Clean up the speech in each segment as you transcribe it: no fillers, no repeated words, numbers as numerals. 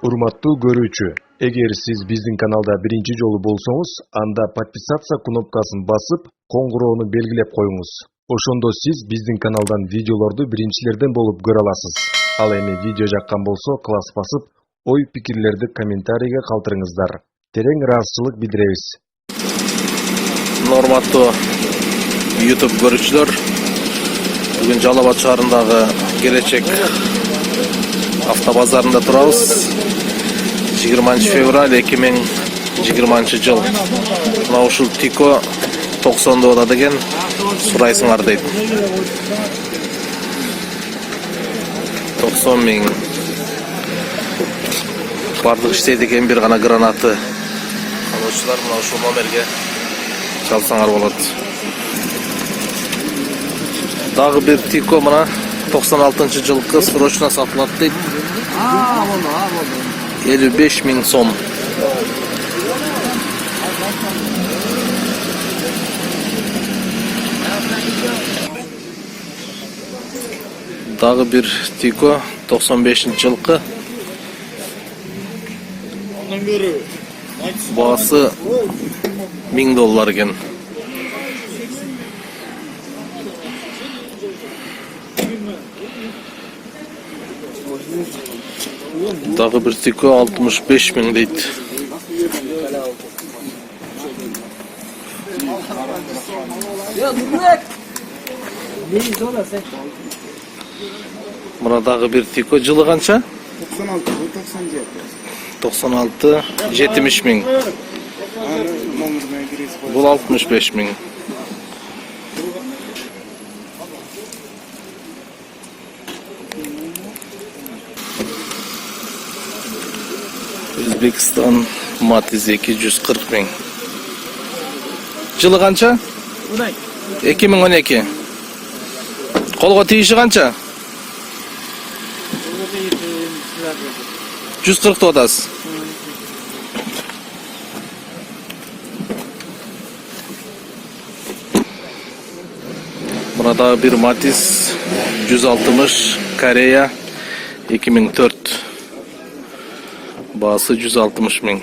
Урматтуу көрүүчү, эгер сиз биздин каналда биринчи жолу болсоңуз, анда подписаться кнопкасын басып, коңгуроону белгилеп коюңуз. Ошондо сиз биздин каналдан видеолорду биринчилерден болуп көрө аласыз. Ал эми видео жаккан болсо, класс басып, ой-пикирлерди комментарийге калтырыңыздар. Терең ыраазычылык билдиребиз. Урматтуу YouTube көрүүчүлөр, бүгүн Жалал Абад шаарындагы Келечек автобазарында турабыз. 20 февраль 2020 жыл. Мына ушул Тико 90 да деген сурайсыңар дейт. 90 миң. Бардык иштейт экен, бир гана гранаты. Алуучулар мына ушул номерге чалсаңар болот. Дагы бир Тико мына 96 жылкы срочно сатылат дейт. 55 миң сом. Дагы бир Тико 95 жылкы. Баасы $1000 экен. Дагы бир Тико 65 миң дейт. Мына дагы бир Тико жылы канча? 96, 70 миң. Бул 65 миң. Өзбекстан Matiz 240 миң. Жылы канча? 2012. Колго тийиши канча? 140 деп атасыз. Мына дагы бир Matiz 160 Корея 2004. Баасы 160 миң.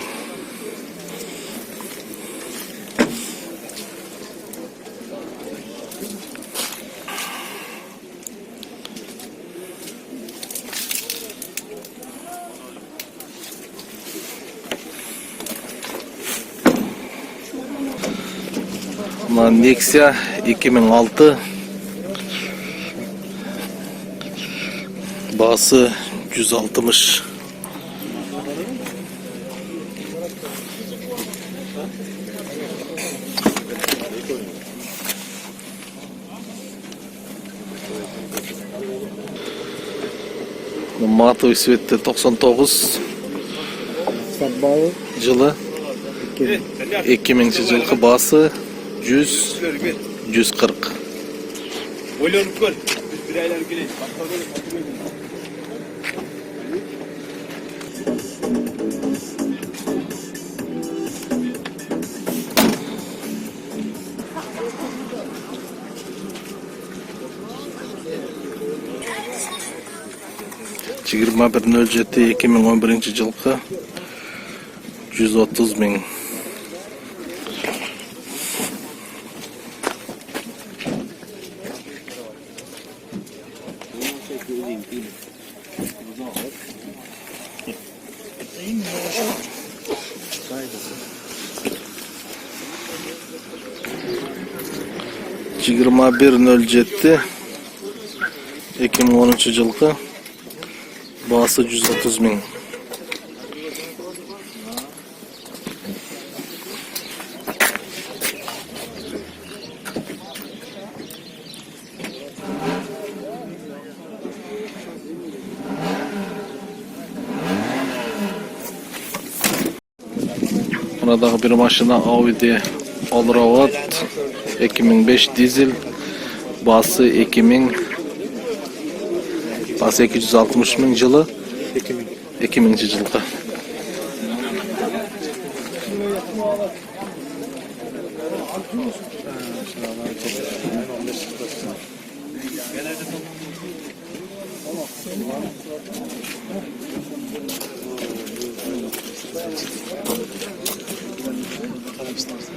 Мына Nexia 2006. Баасы 160. Матовый цветте 99 жылы 2000 жылкы баасы 100-140. Ойлонуп көр. Бир айланып келет. Жыгырма 107 2011 жылкы 130 миң. Жыгырма 107 2010 жылкы баасы 130 миң. Мына дагы бир машина Audi Allroad 2005 дизель, баасы 2000, баасы 260 миң жылы, 2000 жылкы. ешнәрсе.